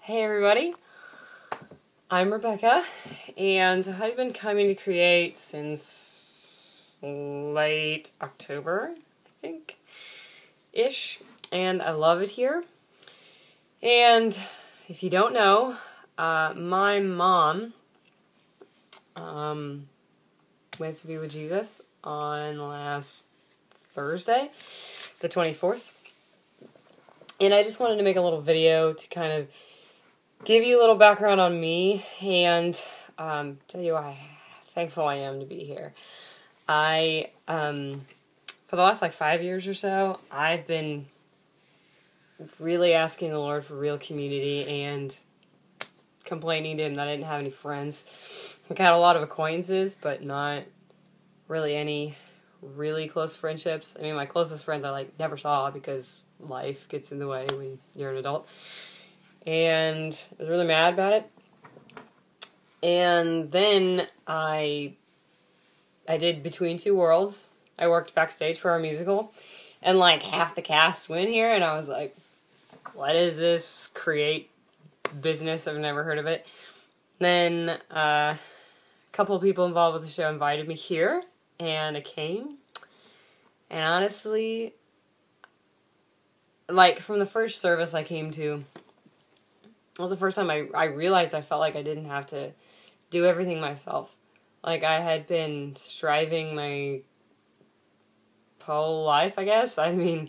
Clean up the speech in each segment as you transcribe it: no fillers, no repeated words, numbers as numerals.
Hey everybody, I'm Rebecca, and I've been coming to create since late October, I think, ish, and I love it here. And if you don't know, my mom went to be with Jesus on last Thursday, the 24th, and I just wanted to make a little video to kind of give you a little background on me and tell you how thankful I am to be here. I, for the last 5 years or so, I've been really asking the Lord for real community and complaining to Him that I didn't have any friends. I had a lot of acquaintances, but not really any really close friendships. I mean, my closest friends I never saw because life gets in the way when you're an adult. And I was really mad about it. And then I did Between Two Worlds. I worked backstage for our musical. And half the cast went here. And I was like, what is this create business? I've never heard of it. Then a couple of people involved with the show invited me here. And I came. And honestly, from the first service I came to, it was the first time I realized I felt like I didn't have to do everything myself. I had been striving my whole life, I guess. I mean,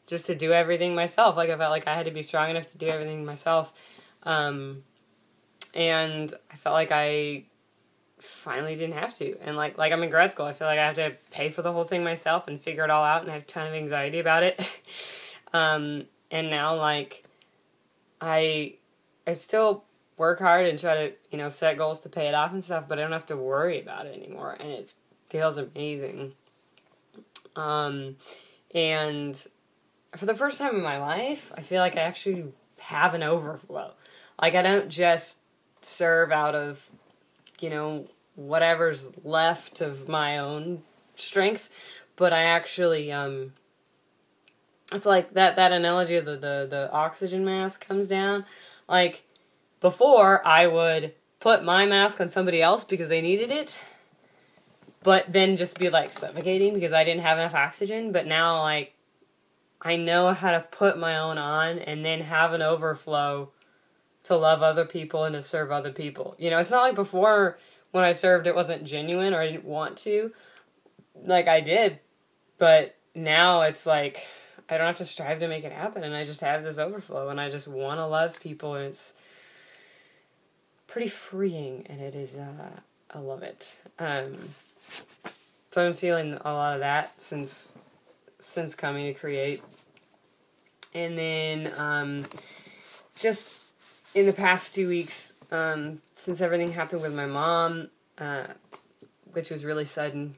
just to do everything myself. I felt like I had to be strong enough to do everything myself. And I felt like I finally didn't have to. And like I'm in grad school, I feel like I have to pay for the whole thing myself and figure it all out, and I have a ton of anxiety about it. And now, I still work hard and try to, set goals to pay it off and stuff, but I don't have to worry about it anymore, and it feels amazing. And for the first time in my life, I feel like I actually have an overflow. I don't just serve out of, whatever's left of my own strength, but I actually, it's like that analogy of the oxygen mask comes down. Before, I would put my mask on somebody else because they needed it, but then just be, suffocating because I didn't have enough oxygen. But now, I know how to put my own on and then have an overflow to love other people and to serve other people. It's not like before when I served it wasn't genuine or I didn't want to. I did, but now it's I don't have to strive to make it happen, and I just have this overflow, and I just want to love people, and it's pretty freeing, and it is, I love it. So I'm feeling a lot of that since coming to create. And then, just in the past 2 weeks, since everything happened with my mom, which was really sudden,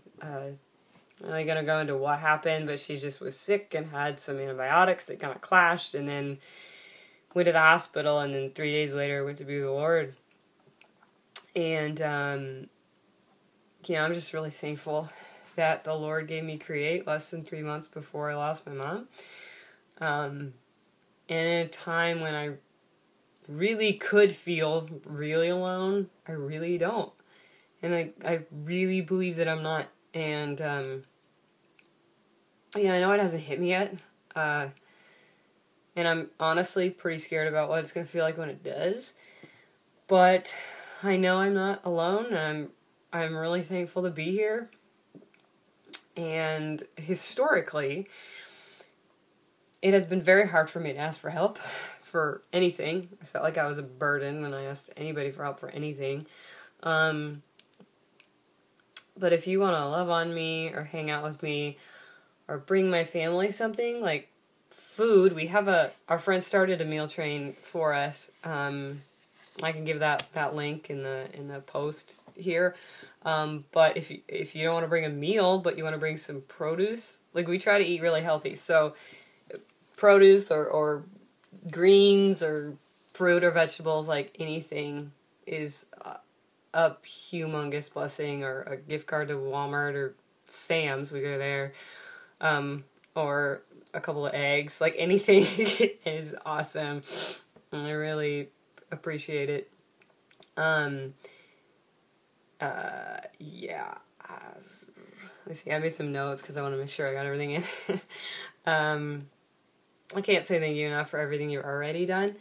I'm not going to go into what happened, but she just was sick and had some antibiotics that kind of clashed, and then went to the hospital, and then 3 days later went to be with the Lord. And, I'm just really thankful that the Lord gave me Create less than 3 months before I lost my mom. And in a time when I really could feel really alone, I really don't. And I really believe that I'm not. And, I know it hasn't hit me yet. And I'm honestly pretty scared about what it's going to feel like when it does. But I know I'm not alone, and I'm really thankful to be here. And historically, it has been very hard for me to ask for help for anything. I felt like I was a burden when I asked anybody for help for anything. But if you want to love on me or hang out with me or bring my family something, like food, we have our friend started a meal train for us. I can give that link in the post here. But if you don't want to bring a meal, but you want to bring some produce, we try to eat really healthy. So produce or greens or fruit or vegetables, anything is a humongous blessing, or a gift card to Walmart or Sam's, we go there, or a couple of eggs, anything is awesome. And I really appreciate it. Yeah. Let's see, I made some notes because I want to make sure I got everything in. I can't say thank you enough for everything you've already done.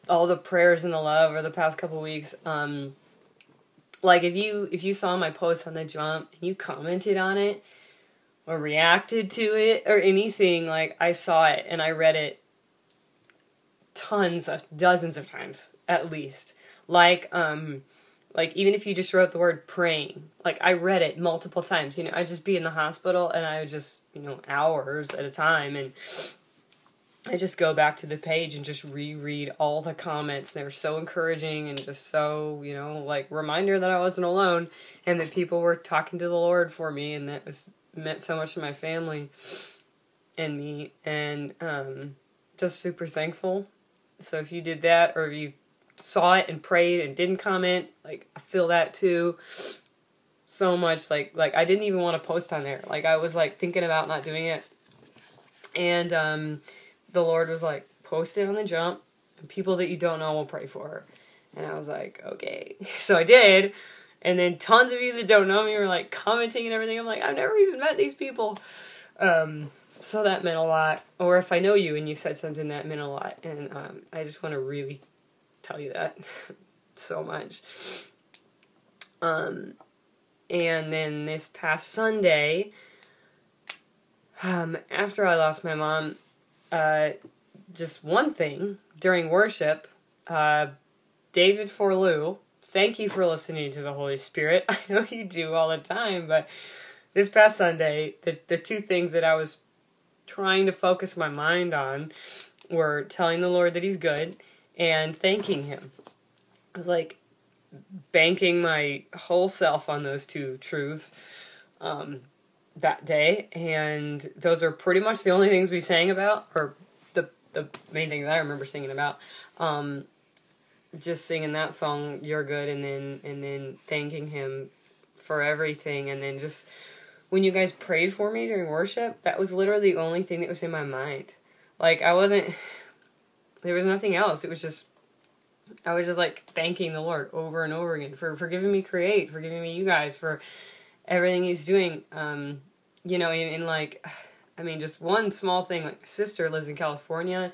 All the prayers and the love over the past couple weeks. Like if you saw my post on the jump and you commented on it or reacted to it or anything, like I saw it and I read it dozens of times at least. Like even if you just wrote the word praying, like I read it multiple times. You know, I'd just be in the hospital and I would just, hours at a time, and I just go back to the page and just reread all the comments. They were so encouraging and just so, like reminder that I wasn't alone and that people were talking to the Lord for me, and that meant so much to my family and me, and just super thankful. So if you did that, or if you saw it and prayed and didn't comment, like I feel that too so much. Like I didn't even want to post on there. Like I was like thinking about not doing it, and the Lord was like, post it on the jump, and people that you don't know will pray for her. And I was like, okay. So I did, and then tons of you that don't know me were like commenting and everything. I'm like, I've never even met these people. So that meant a lot. Or if I know you and you said something, that meant a lot. And I just want to really tell you that so much. And then this past Sunday, after I lost my mom, just one thing during worship, David Forlew, thank you for listening to the Holy Spirit. I know you do all the time, but this past Sunday, the two things that I was trying to focus my mind on were telling the Lord that He's good and thanking Him. I was like banking my whole self on those two truths that day, and those are pretty much the only things we sang about, or the main things I remember singing about. Just singing that song, You're Good, and then thanking Him for everything, and then just when you guys prayed for me during worship, that was literally the only thing that was in my mind. Like there was nothing else. It was just, I was just like thanking the Lord over and over again for giving me Create, for giving me you guys, for everything He's doing. In like, I mean, just one small thing, like my sister lives in California,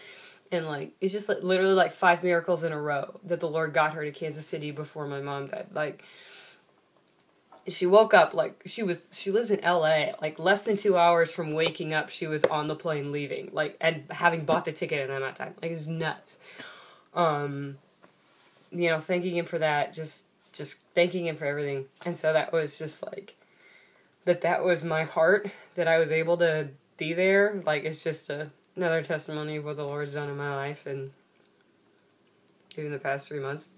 and like, it's just like literally like 5 miracles in a row that the Lord got her to Kansas City before my mom died. Like, she woke up, like, she lives in LA, like less than 2 hours from waking up, she was on the plane leaving, like, and having bought the ticket in that amount of time. Like, it's nuts. Thanking Him for that, just thanking Him for everything. And so that was just like, that was my heart, that I was able to be there. Like, it's just another testimony of what the Lord's done in my life, and even the past 3 months.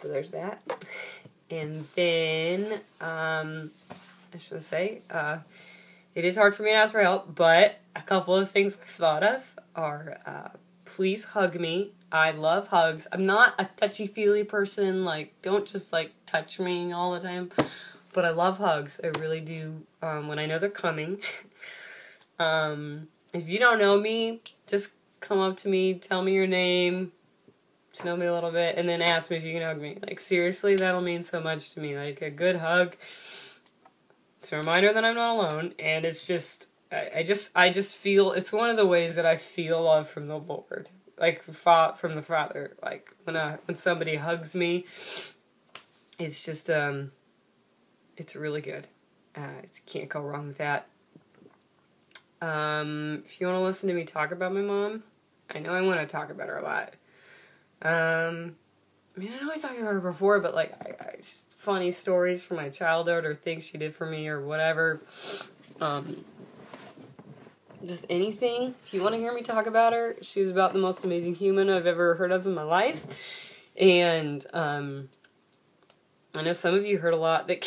So there's that. And then, I should say, it is hard for me to ask for help, but a couple of things I've thought of are, please hug me. I love hugs. I'm not a touchy-feely person. Like, don't just, like, touch me all the time. But I love hugs. I really do. When I know they're coming. If you don't know me, just come up to me, tell me your name, to know me a little bit, and then ask me if you can hug me. Like, seriously, that'll mean so much to me. Like, a good hug. It's a reminder that I'm not alone, and it's just, I just feel, it's one of the ways that I feel love from the Lord. Like, from the Father. Like, when somebody hugs me, it's just, it's really good. Can't go wrong with that. If you want to listen to me talk about my mom, I know I want to talk about her a lot. I know I talked about her before, but like, funny stories from my childhood, or things she did for me, or whatever. Just anything. If you want to hear me talk about her, she was about the most amazing human I've ever heard of in my life. And, I know some of you heard a lot that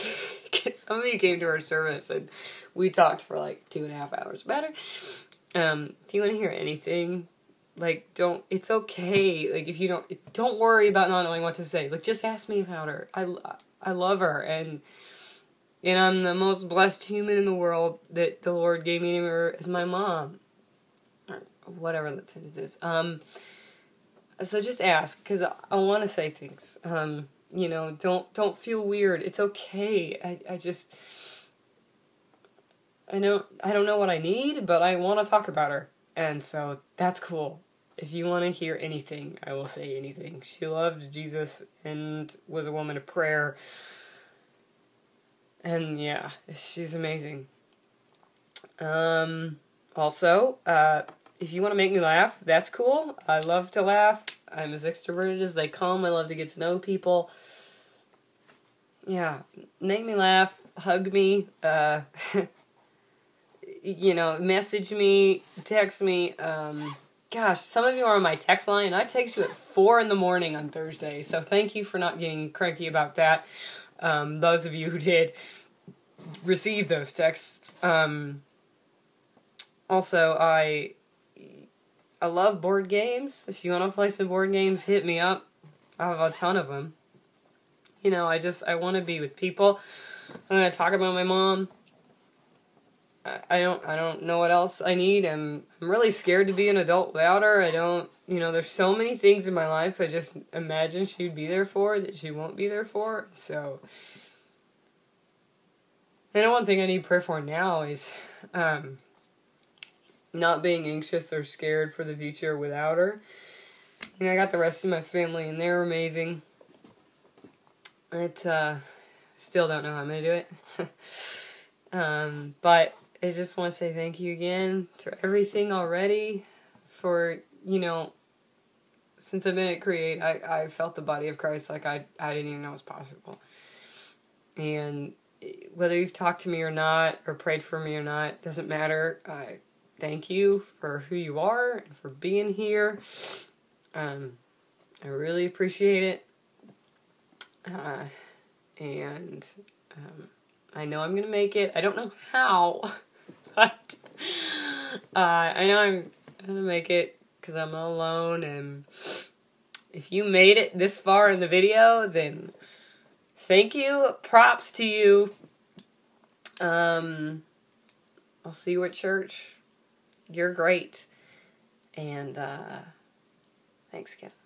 some of you came to our service and we talked for like 2.5 hours about her. Do you want to hear anything? Like, it's okay. Like, if you don't worry about not knowing what to say. Like, just ask me about her. I love her, and I'm the most blessed human in the world that the Lord gave me to her as my mom. or whatever that sentence is. So just ask, because I want to say things. You know, don't feel weird. It's okay. I don't know what I need, but I want to talk about her. And so that's cool. If you want to hear anything, I will say anything. She loved Jesus and was a woman of prayer. And yeah, she's amazing. Also, if you want to make me laugh, that's cool. I love to laugh. I'm as extroverted as they come. I love to get to know people. Yeah, make me laugh, hug me, you know, message me, text me. Gosh, some of you are on my text line. I text you at 4 in the morning on Thursday, so thank you for not getting cranky about that. Those of you who did receive those texts. Also, I love board games. If you want to play some board games, hit me up. I have a ton of them. You know, I want to be with people. I'm going to talk about my mom. I don't know what else I need. I'm really scared to be an adult without her. You know, there's so many things in my life I just imagine she'd be there for that she won't be there for. So, and one thing I need prayer for now is, not being anxious or scared for the future without her. You know, I got the rest of my family and they're amazing. Still don't know how I'm going to do it. But I just want to say thank you again for everything already. For, you know, since I've been at Create, I felt the body of Christ like I didn't even know was possible. And whether you've talked to me or not, or prayed for me or not, doesn't matter. Thank you for who you are and for being here. I really appreciate it. And I know I'm going to make it. I don't know how, but I know I'm going to make it because I'm not alone. And if you made it this far in the video, then thank you. Props to you. I'll see you at church. You're great. And thanks, Kevin.